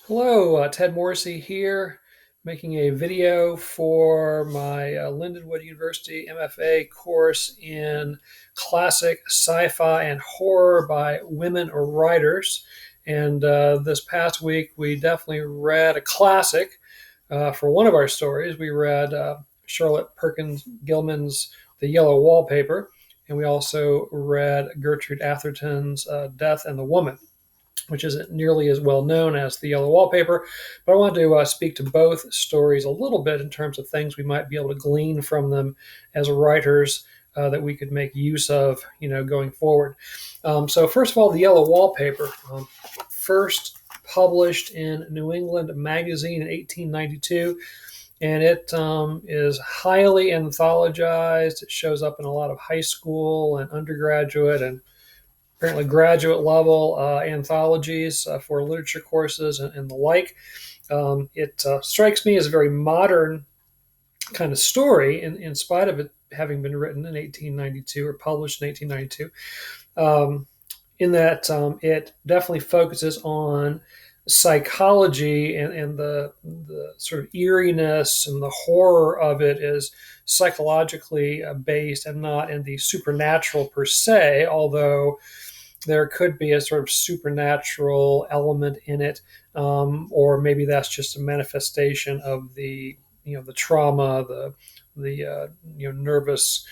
Hello, Ted Morrissey here, making a video for my Lindenwood University MFA course in classic sci-fi and horror by women writers. And this past week, we definitely read a classic for one of our stories. We read Charlotte Perkins Gilman's The Yellow Wallpaper, and we also read Gertrude Atherton's Death and the Woman, which isn't nearly as well known as the Yellow Wallpaper. But I wanted to speak to both stories a little bit in terms of things we might be able to glean from them as writers that we could make use of, going forward. So first of all, the Yellow Wallpaper, first published in New England Magazine in 1892. And it is highly anthologized. It shows up in a lot of high school and undergraduate and apparently graduate level anthologies for literature courses and the like. It strikes me as a very modern kind of story, in spite of it having been written in 1892 or published in 1892, in that it definitely focuses on psychology and the sort of eeriness and the horror of it is psychologically based and not in the supernatural per se, although there could be a sort of supernatural element in it, or maybe that's just a manifestation of the trauma, the nervous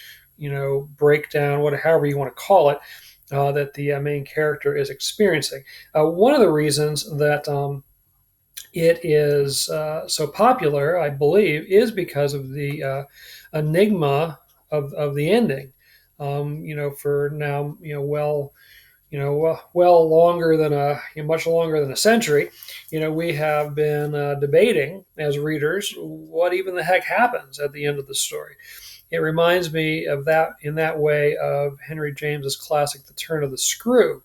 breakdown, however you want to call it, that the main character is experiencing. One of the reasons that it is so popular, I believe, is because of the enigma of the ending. For now, well longer than much longer than a century, we have been debating as readers what even the heck happens at the end of the story. It reminds me of that in that way of Henry James's classic, The Turn of the Screw,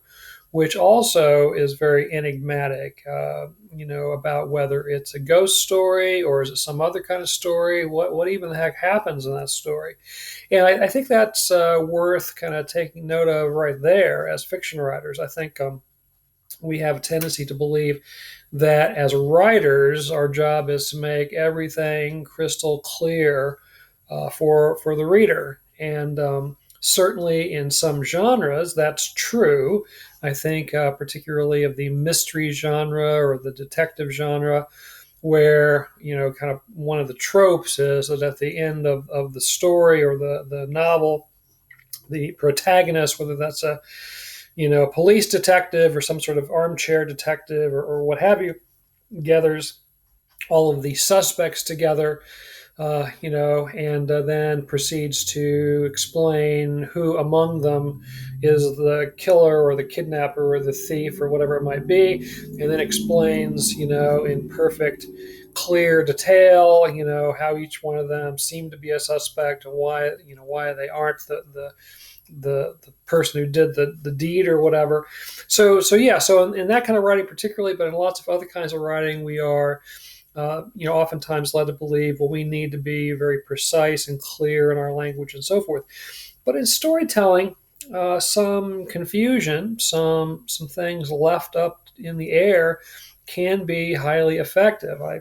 which also is very enigmatic, about whether it's a ghost story or is it some other kind of story. What even the heck happens in that story? And I think that's worth kind of taking note of right there as fiction writers. I think we have a tendency to believe that as writers, our job is to make everything crystal clear for the reader. And certainly in some genres, that's true. I think particularly of the mystery genre or the detective genre, where kind of one of the tropes is that at the end of the story or the novel, the protagonist, whether that's a police detective or some sort of armchair detective or what have you, gathers all of the suspects together, and then proceeds to explain who among them is the killer or the kidnapper or the thief or whatever it might be, and then explains, in perfect, clear detail, how each one of them seemed to be a suspect and why they aren't the person who did the deed or whatever. So in that kind of writing particularly, but in lots of other kinds of writing, we are oftentimes led to believe, well, we need to be very precise and clear in our language and so forth. But in storytelling, some confusion, some things left up in the air can be highly effective. I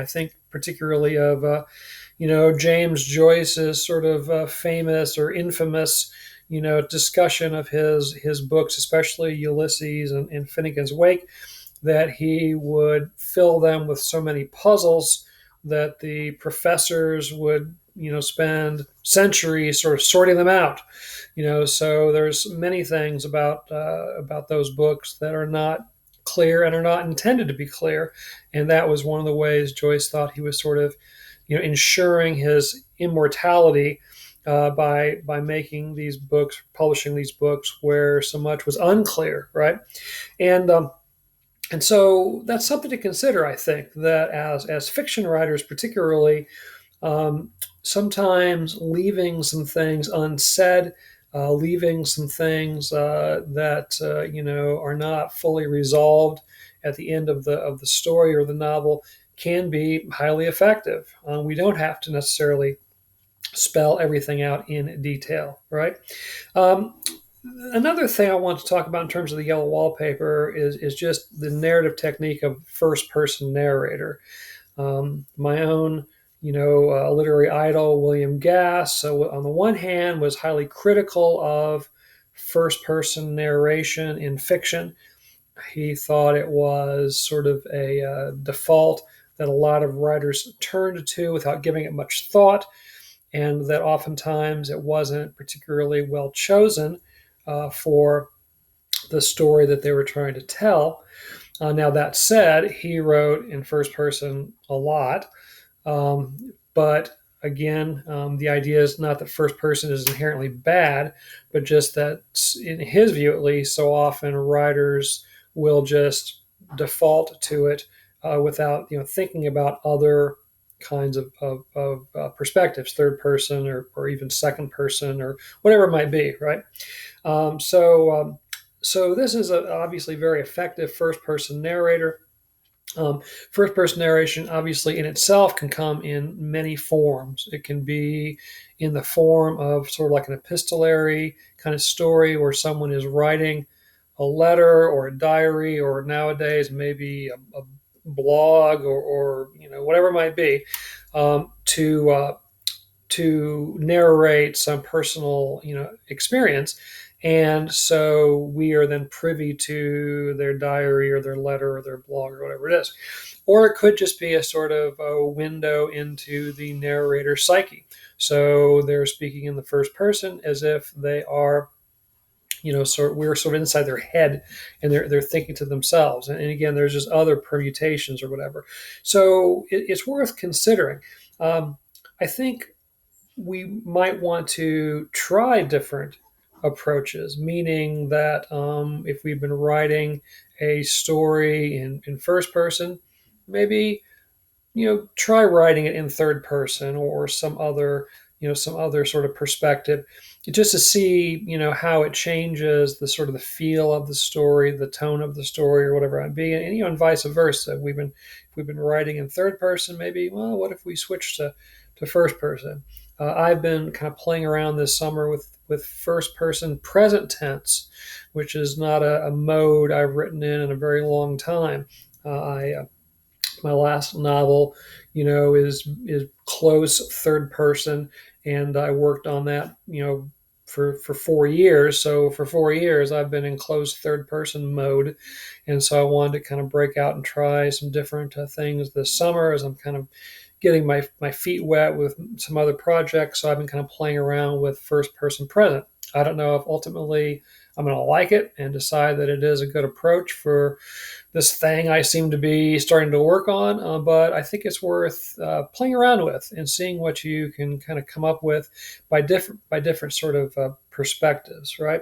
think particularly of, James Joyce's sort of famous or infamous, discussion of his books, especially Ulysses and Finnegan's Wake, that he would fill them with so many puzzles that the professors would spend centuries sort of sorting them out. So there's many things about those books that are not clear and are not intended to be clear, and that was one of the ways Joyce thought he was sort of ensuring his immortality, by making these books, publishing these books where so much was unclear, right? And so that's something to consider. I think that as fiction writers, particularly, um, sometimes leaving some things unsaid, leaving some things that are not fully resolved at the end of the story or the novel can be highly effective. We don't have to necessarily spell everything out in detail, right? Um, Another thing I want to talk about in terms of the Yellow Wallpaper is just the narrative technique of first person narrator. My own, literary idol, William Gass, so on the one hand, was highly critical of first person narration in fiction. He thought it was sort of a default that a lot of writers turned to without giving it much thought, and that oftentimes it wasn't particularly well chosen for the story that they were trying to tell. Now, that said, he wrote in first person a lot, but again, the idea is not that first person is inherently bad, but just that, in his view at least, so often writers will just default to it without thinking about other kinds of perspectives, third person or even second person or whatever it might be, right? Um, so, um, so this is a obviously very effective first person narrator. First person narration, obviously, in itself can come in many forms. It can be in the form of sort of like an epistolary kind of story where someone is writing a letter or a diary, or nowadays maybe a blog or whatever it might be, to narrate some personal experience, and so we are then privy to their diary or their letter or their blog or whatever it is. Or it could just be a sort of a window into the narrator's psyche, so they're speaking in the first person as if they are we're sort of inside their head, and they're thinking to themselves. And again, there's just other permutations or whatever. So it's worth considering. I think we might want to try different approaches, meaning that if we've been writing a story in first person, maybe try writing it in third person or some other sort of perspective, just to see how it changes the sort of the feel of the story, the tone of the story, or whatever it might be. And vice versa. If we've been writing in third person, maybe, well, what if we switch to first person? I've been kind of playing around this summer with first person present tense, which is not a mode I've written in a very long time. I My last novel, is close third person, and I worked on that, for 4 years. So for 4 years, I've been in close third person mode, and so I wanted to kind of break out and try some different things this summer as I'm kind of getting my feet wet with some other projects. So I've been kind of playing around with first person present. I don't know if ultimately I'm going to like it and decide that it is a good approach for this thing I seem to be starting to work on, but I think it's worth playing around with and seeing what you can kind of come up with by different sort of perspectives, right?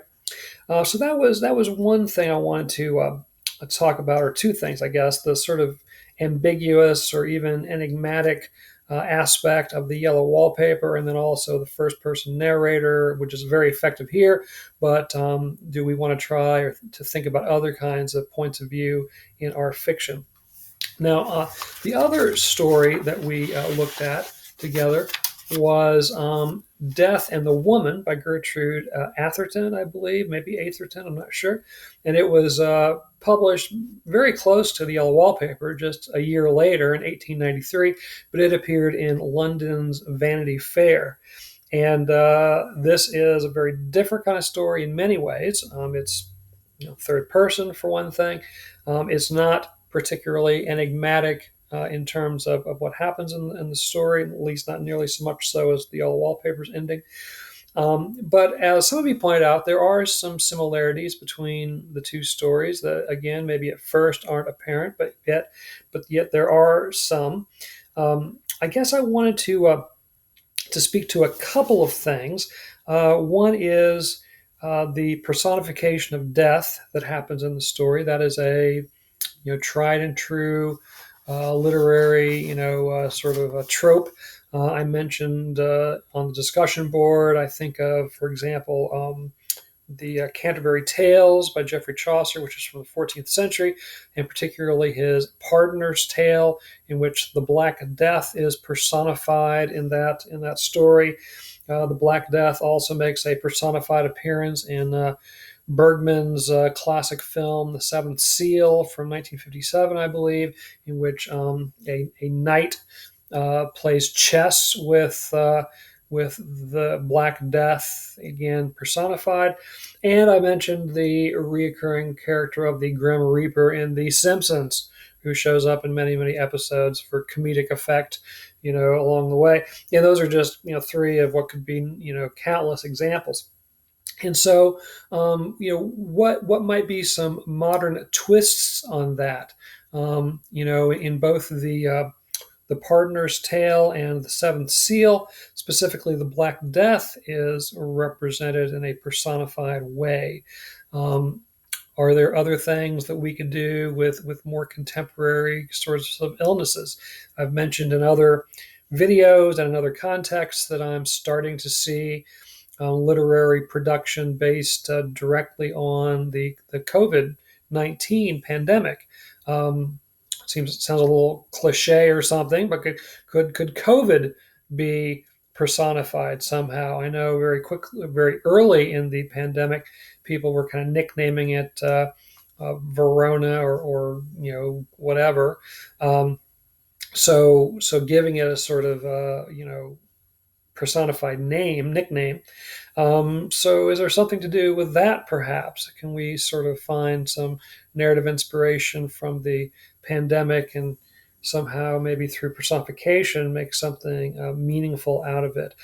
So that was one thing I wanted to talk about, or two things, I guess: the sort of ambiguous or even enigmatic aspect of the Yellow Wallpaper, and then also the first person narrator, which is very effective here. But do we want to try or to think about other kinds of points of view in our fiction? Now, the other story that we looked at together was Death and the Woman by Gertrude Atherton, I believe, maybe Atherton, I'm not sure. And it was published very close to the Yellow Wallpaper, just a year later in 1893, but it appeared in London's Vanity Fair. And this is a very different kind of story in many ways. It's third person, for one thing. It's not particularly enigmatic in terms of what happens in the story, at least not nearly so much so as the Yellow Wallpaper's ending. But as some of you pointed out, there are some similarities between the two stories that, again, maybe at first aren't apparent, but yet there are some. I guess I wanted to speak to a couple of things. One is the personification of death that happens in the story. That is a tried and true literary sort of a trope. I mentioned on the discussion board. I think of, for example, the Canterbury Tales by Geoffrey Chaucer, which is from the 14th century, and particularly his Pardoner's Tale, in which the Black Death is personified in that story. The Black Death also makes a personified appearance in Bergman's classic film, The Seventh Seal from 1957, I believe, in which a knight plays chess with the Black Death, again personified. And I mentioned the reoccurring character of the Grim Reaper in The Simpsons, who shows up in many, many episodes for comedic effect, along the way. And those are just, three of what could be, countless examples. And so, what might be some modern twists on that? In both the Pardoner's Tale and the Seventh Seal, specifically the Black Death, is represented in a personified way. Um, are there other things that we could do with more contemporary sorts of illnesses? I've mentioned in other videos and in other contexts that I'm starting to see literary production based directly on the COVID-19 pandemic. Sounds a little cliche or something, but could COVID be personified somehow? I know very early in the pandemic, people were kind of nicknaming it Verona or whatever. So giving it a sort of personified nickname. So is there something to do with that, perhaps? Can we sort of find some narrative inspiration from the pandemic and somehow, maybe through personification, make something meaningful out of it?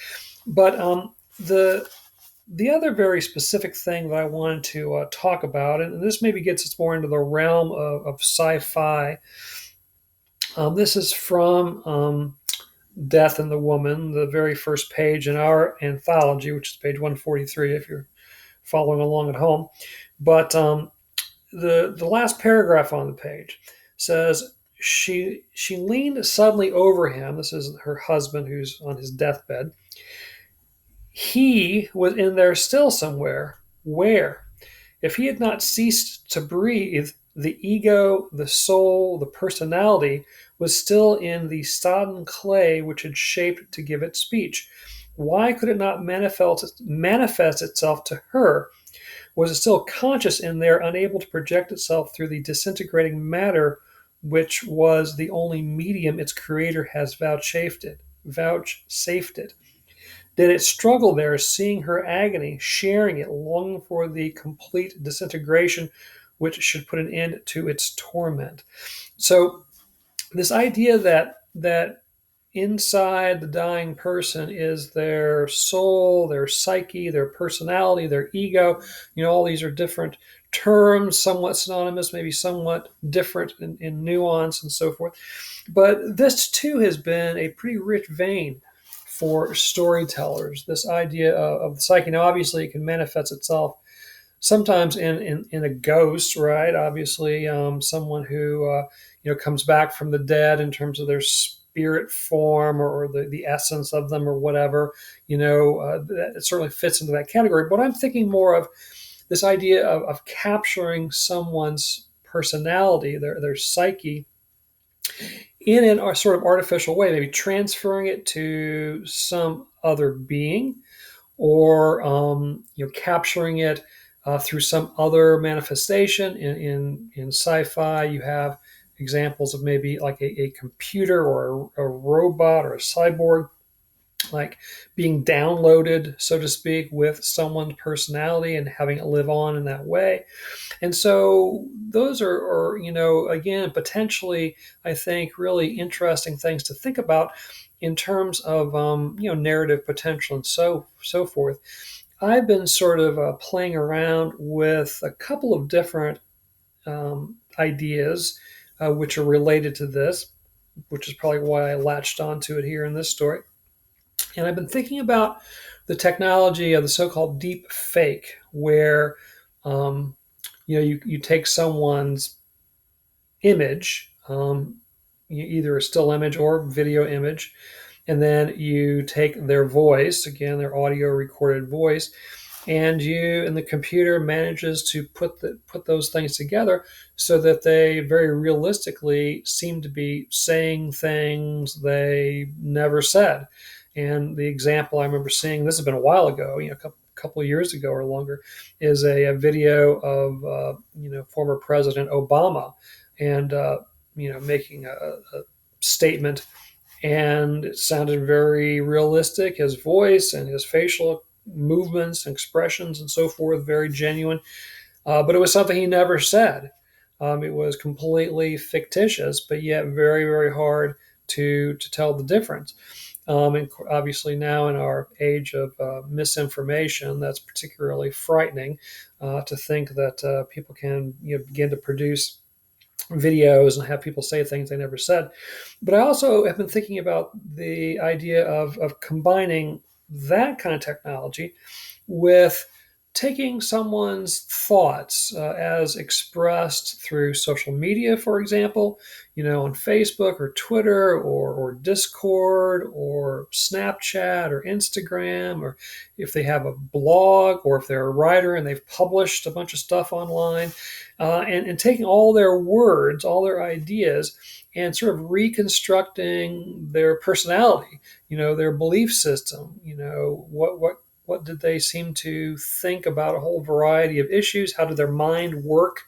But the other very specific thing that I wanted to talk about, and this maybe gets us more into the realm of sci-fi. This is from Death and the Woman, the very first page in our anthology, which is page 143 if you're following along at home. But the last paragraph on the page says, she leaned suddenly over him. This is her husband who's on his deathbed. He was in there still somewhere. Where? If he had not ceased to breathe, the ego, the soul, the personality was still in the sodden clay which had shaped to give it speech. Why could it not manifest itself to her? Was it still conscious in there, unable to project itself through the disintegrating matter which was the only medium its creator has vouchsafed it? Did it struggle there, seeing her agony, sharing it, longing for the complete disintegration which should put an end to its torment? So this idea that inside the dying person is their soul, their psyche, their personality, their ego, all these are different terms, somewhat synonymous, maybe somewhat different in nuance and so forth. But this too has been a pretty rich vein for storytellers, this idea of the psyche. Now, obviously, it can manifest itself sometimes in a ghost, right? Obviously, someone who comes back from the dead in terms of their spirit form or the essence of them or whatever. It certainly fits into that category. But I'm thinking more of this idea of capturing someone's personality, their psyche, in a sort of artificial way, maybe transferring it to some other being, or capturing it through some other manifestation. In sci-fi, you have examples of maybe like a computer or a robot or a cyborg, like being downloaded, so to speak, with someone's personality and having it live on in that way. And so those are again, potentially, I think, really interesting things to think about in terms of narrative potential and so forth. I've been sort of playing around with a couple of different ideas which are related to this, which is probably why I latched onto it here in this story. And I've been thinking about the technology of the so-called deep fake, where you take someone's image, either a still image or video image, and then you take their voice, again, their audio recorded voice, and the computer manages to put those things together so that they very realistically seem to be saying things they never said. And the example I remember seeing, this has been a while ago, a couple of years ago or longer, is a video of former President Obama, and making a statement, and it sounded very realistic. His voice and his facial movements and expressions and so forth, very genuine. But it was something he never said. It was completely fictitious, but yet very, very hard to tell the difference. And obviously, now in our age of misinformation, that's particularly frightening, to think that people can begin to produce videos and have people say things they never said. But I also have been thinking about the idea of combining that kind of technology with taking someone's thoughts as expressed through social media, for example, on Facebook or Twitter or Discord or Snapchat or Instagram, or if they have a blog, or if they're a writer and they've published a bunch of stuff online, and taking all their words, all their ideas, and sort of reconstructing their personality, their belief system, what did they seem to think about a whole variety of issues? How did their mind work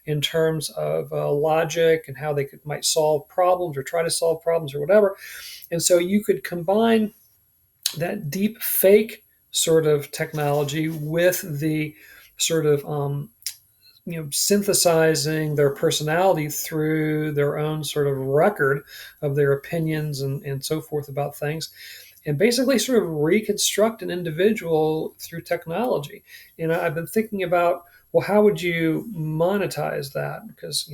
in terms of logic, and how they might solve problems or try to solve problems or whatever? And so you could combine that deep fake sort of technology with the sort of synthesizing their personality through their own sort of record of their opinions and so forth about things, and basically sort of reconstruct an individual through technology. And I've been thinking about, well, how would you monetize that? Because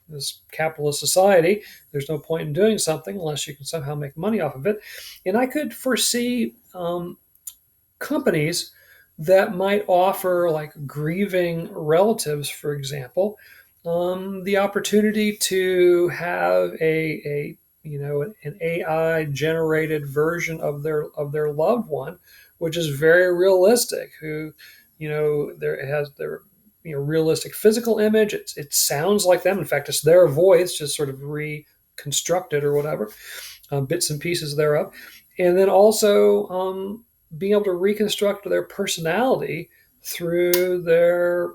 this capitalist society, there's no point in doing something unless you can somehow make money off of it. And I could foresee companies that might offer, like grieving relatives, for example, the opportunity to have an AI generated version of their loved one, which is very realistic. Who, there has their realistic physical image. It sounds like them. In fact, it's their voice, just sort of reconstructed or whatever, bits and pieces thereof, and then also being able to reconstruct their personality through their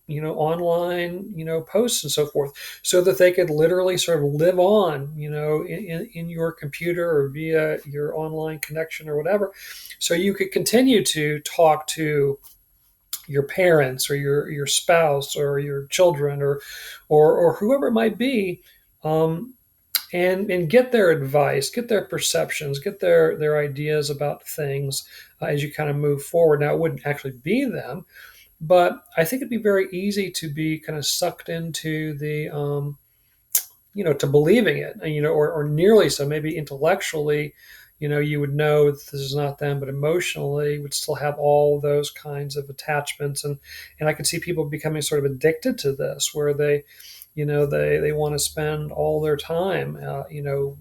online posts and so forth, so that they could literally sort of live on in your computer or via your online connection or whatever, so you could continue to talk to your parents or your spouse or your children, or whoever it might be, um, and get their advice, get their perceptions, get their ideas about things, as you kind of move forward. Now, it wouldn't actually be them, but I think it'd be very easy to be kind of sucked into the to believing it, or nearly so. Maybe intellectually, you would know that this is not them, but emotionally would still have all those kinds of attachments. And I could see people becoming sort of addicted to this, where they want to spend all their time,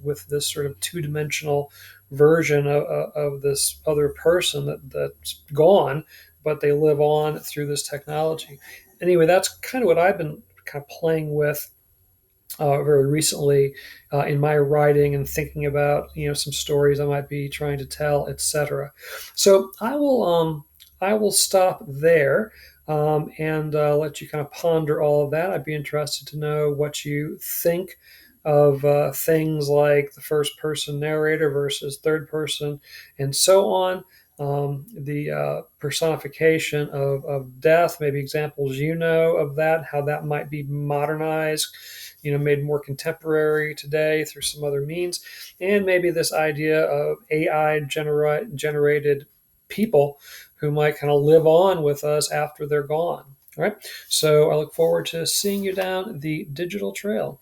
with this sort of two-dimensional version of this other person that's gone, but they live on through this technology. Anyway, that's kind of what I've been kind of playing with very recently, in my writing, and thinking about some stories I might be trying to tell, etc. So I will stop there, and let you kind of ponder all of that. I'd be interested to know what you think of things like the first person narrator versus third person, and so on. The personification of death, maybe examples of that, how that might be modernized, made more contemporary today through some other means, and maybe this idea of AI generated people who might kind of live on with us after they're gone. All right. So I look forward to seeing you down the digital trail.